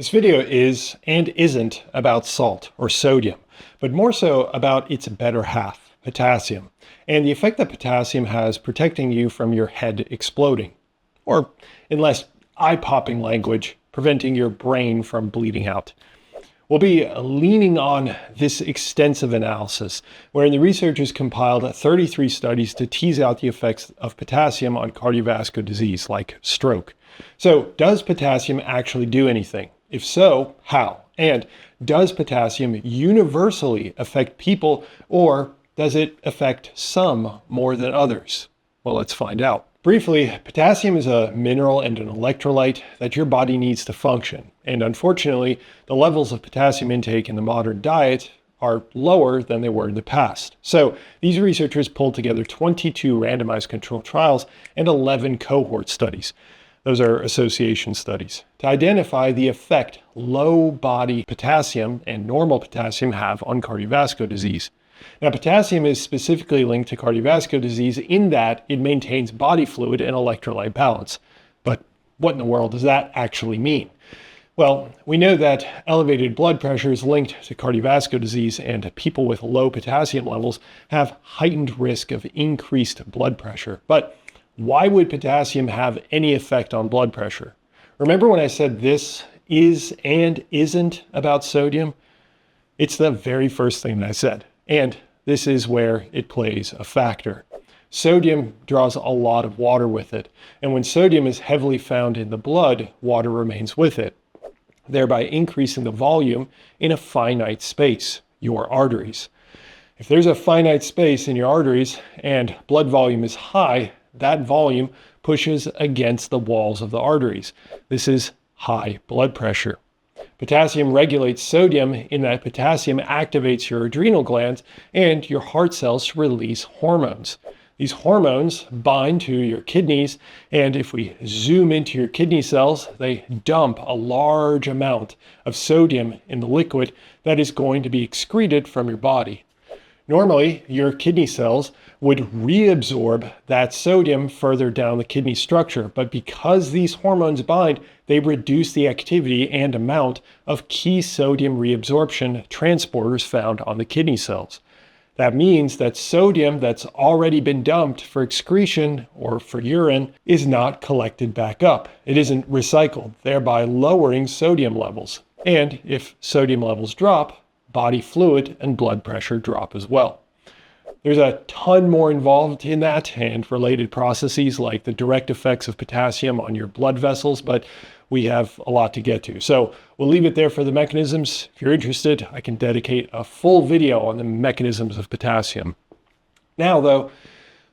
This video is and isn't about salt or sodium, but more so about its better half, potassium, and the effect that potassium has protecting you from your head exploding, or in less eye-popping language, preventing your brain from bleeding out. We'll be leaning on this extensive analysis, wherein the researchers compiled 33 studies to tease out the effects of potassium on cardiovascular disease, like stroke. So, does potassium actually do anything? If so, how? And does potassium universally affect people, or does it affect some more than others? Well, let's find out. Briefly, potassium is a mineral and an electrolyte that your body needs to function. And unfortunately, the levels of potassium intake in the modern diet are lower than they were in the past. So these researchers pulled together 22 randomized controlled trials and 11 cohort studies. Those are association studies to identify the effect low body potassium and normal potassium have on cardiovascular disease. Now, potassium is specifically linked to cardiovascular disease in that it maintains body fluid and electrolyte balance. But what in the world does that actually mean? Well, we know that elevated blood pressure is linked to cardiovascular disease, and people with low potassium levels have heightened risk of increased blood pressure. But why would potassium have any effect on blood pressure? Remember when I said this is and isn't about sodium? It's the very first thing that I said. And this is where it plays a factor. Sodium draws a lot of water with it. And when sodium is heavily found in the blood, water remains with it, thereby increasing the volume in a finite space, your arteries. If there's a finite space in your arteries and blood volume is high, that volume pushes against the walls of the arteries. This is high blood pressure. Potassium regulates sodium in that potassium activates your adrenal glands and your heart cells release hormones. These hormones bind to your kidneys, and if we zoom into your kidney cells, they dump a large amount of sodium in the liquid that is going to be excreted from your body. Normally, your kidney cells would reabsorb that sodium further down the kidney structure, but because these hormones bind, they reduce the activity and amount of key sodium reabsorption transporters found on the kidney cells. That means that sodium that's already been dumped for excretion or for urine is not collected back up. It isn't recycled, thereby lowering sodium levels. And if sodium levels drop, body fluid and blood pressure drop as well. There's a ton more involved in that and related processes like the direct effects of potassium on your blood vessels, but we have a lot to get to. So we'll leave it there for the mechanisms. If you're interested, I can dedicate a full video on the mechanisms of potassium. Now though,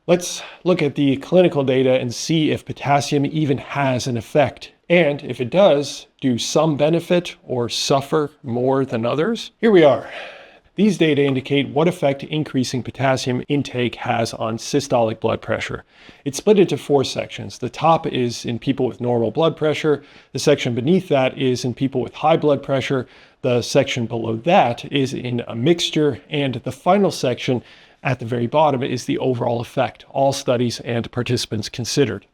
let's look at the clinical data and see if potassium even has an effect. And if it does, do some benefit or suffer more than others? Here we are. These data indicate what effect increasing potassium intake has on systolic blood pressure. It's split into 4 sections. The top is in people with normal blood pressure. The section beneath that is in people with high blood pressure. The section below that is in a mixture. And the final section at the very bottom is the overall effect, all studies and participants considered.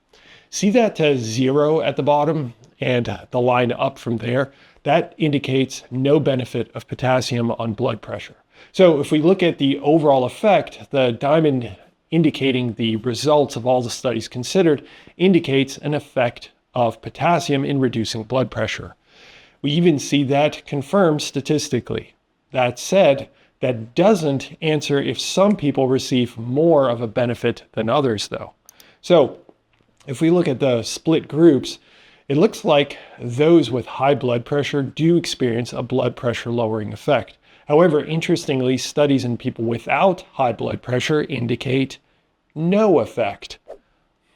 See that 0 at the bottom and the line up from there? That indicates no benefit of potassium on blood pressure. So if we look at the overall effect, the diamond indicating the results of all the studies considered indicates an effect of potassium in reducing blood pressure. We even see that confirmed statistically. That said, that doesn't answer if some people receive more of a benefit than others though. So if we look at the split groups, it looks like those with high blood pressure do experience a blood pressure lowering effect. However, interestingly, studies in people without high blood pressure indicate no effect.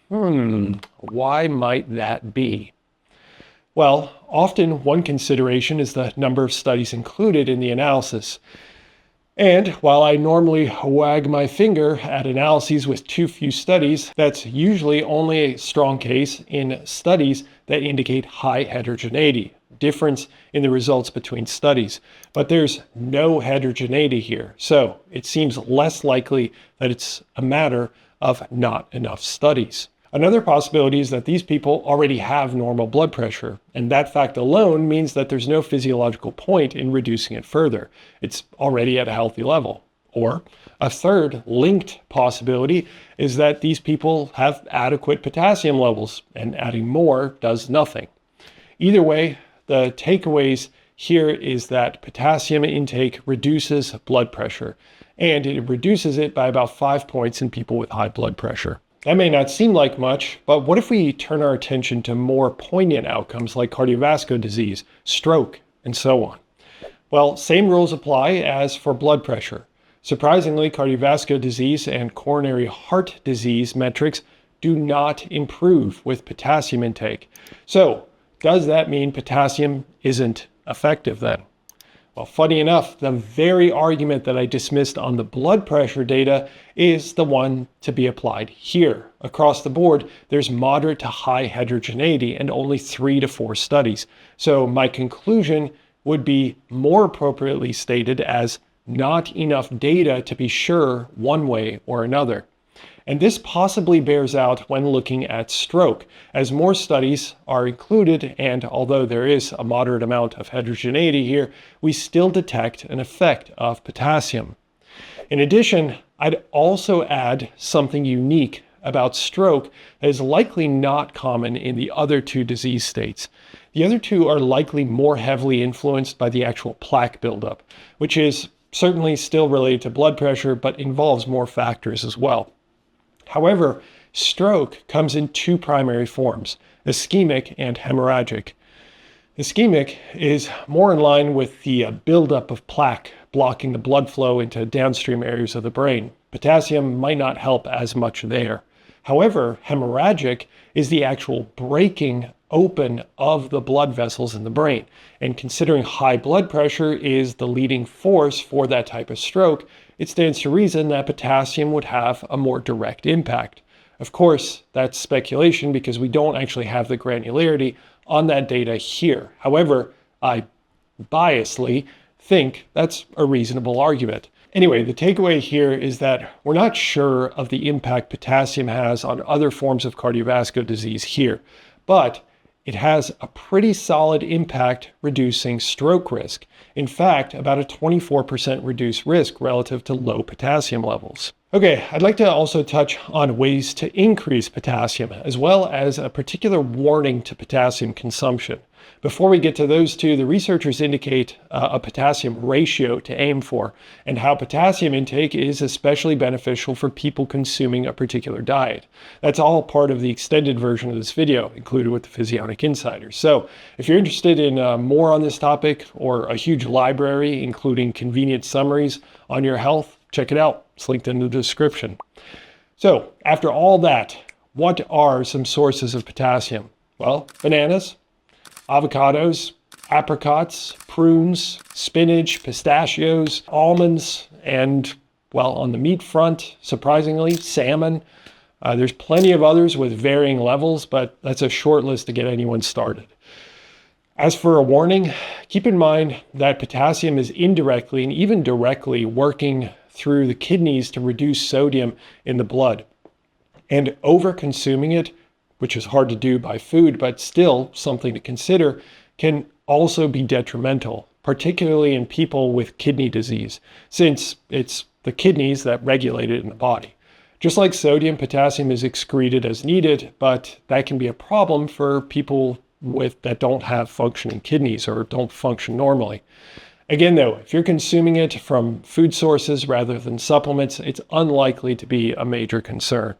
Why might that be? Well, often one consideration is the number of studies included in the analysis. And while I normally wag my finger at analyses with too few studies, that's usually only a strong case in studies that indicate high heterogeneity, difference in the results between studies. But there's no heterogeneity here, so it seems less likely that it's a matter of not enough studies. Another possibility is that these people already have normal blood pressure, and that fact alone means that there's no physiological point in reducing it further. It's already at a healthy level. Or a third linked possibility is that these people have adequate potassium levels, and adding more does nothing. Either way, the takeaways here is that potassium intake reduces blood pressure, and it reduces it by about 5 points in people with high blood pressure. That may not seem like much, but what if we turn our attention to more poignant outcomes like cardiovascular disease, stroke, and so on? Well, same rules apply as for blood pressure. Surprisingly, cardiovascular disease and coronary heart disease metrics do not improve with potassium intake. So, does that mean potassium isn't effective then? Well, funny enough, the very argument that I dismissed on the blood pressure data is the one to be applied here. Across the board, there's moderate to high heterogeneity and only 3 to 4 studies. So my conclusion would be more appropriately stated as not enough data to be sure one way or another. And this possibly bears out when looking at stroke, as more studies are included, and although there is a moderate amount of heterogeneity here, we still detect an effect of potassium. In addition, I'd also add something unique about stroke that is likely not common in the other 2 disease states. The other 2 are likely more heavily influenced by the actual plaque buildup, which is certainly still related to blood pressure, but involves more factors as well. However, stroke comes in 2 primary forms, ischemic and hemorrhagic. Ischemic is more in line with the buildup of plaque blocking the blood flow into downstream areas of the brain. Potassium might not help as much there. However, hemorrhagic is the actual breaking open of the blood vessels in the brain. And considering high blood pressure is the leading force for that type of stroke, it stands to reason that potassium would have a more direct impact. Of course, that's speculation because we don't actually have the granularity on that data here. However, I biasly think that's a reasonable argument. Anyway, the takeaway here is that we're not sure of the impact potassium has on other forms of cardiovascular disease here, but it has a pretty solid impact reducing stroke risk. In fact, about a 24% reduced risk relative to low potassium levels. Okay, I'd like to also touch on ways to increase potassium, as well as a particular warning to potassium consumption. Before we get to those 2, the researchers indicate a potassium ratio to aim for, and how potassium intake is especially beneficial for people consuming a particular diet. That's all part of the extended version of this video, included with the Physionic Insider. So if you're interested in more on this topic, or a huge library, including convenient summaries on your health, check it out. It's linked in the description. So after all that, what are some sources of potassium? Well, bananas, avocados, apricots, prunes, spinach, pistachios, almonds, and, well, on the meat front, surprisingly, salmon. There's plenty of others with varying levels, but that's a short list to get anyone started. As for a warning, keep in mind that potassium is indirectly and even directly working through the kidneys to reduce sodium in the blood. And over-consuming it, which is hard to do by food, but still something to consider, can also be detrimental, particularly in people with kidney disease, since it's the kidneys that regulate it in the body. Just like sodium, potassium is excreted as needed, but that can be a problem for people that don't have functioning kidneys or don't function normally. Again, though, if you're consuming it from food sources rather than supplements, it's unlikely to be a major concern.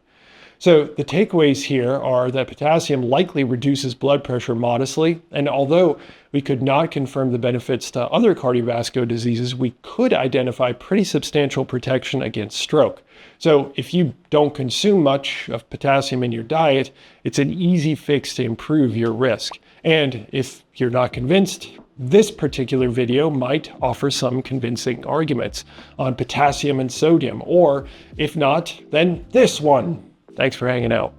So the takeaways here are that potassium likely reduces blood pressure modestly, and although we could not confirm the benefits to other cardiovascular diseases, we could identify pretty substantial protection against stroke. So if you don't consume much of potassium in your diet, it's an easy fix to improve your risk. And if you're not convinced, this particular video might offer some convincing arguments on potassium and sodium, or if not, then this one. Thanks for hanging out.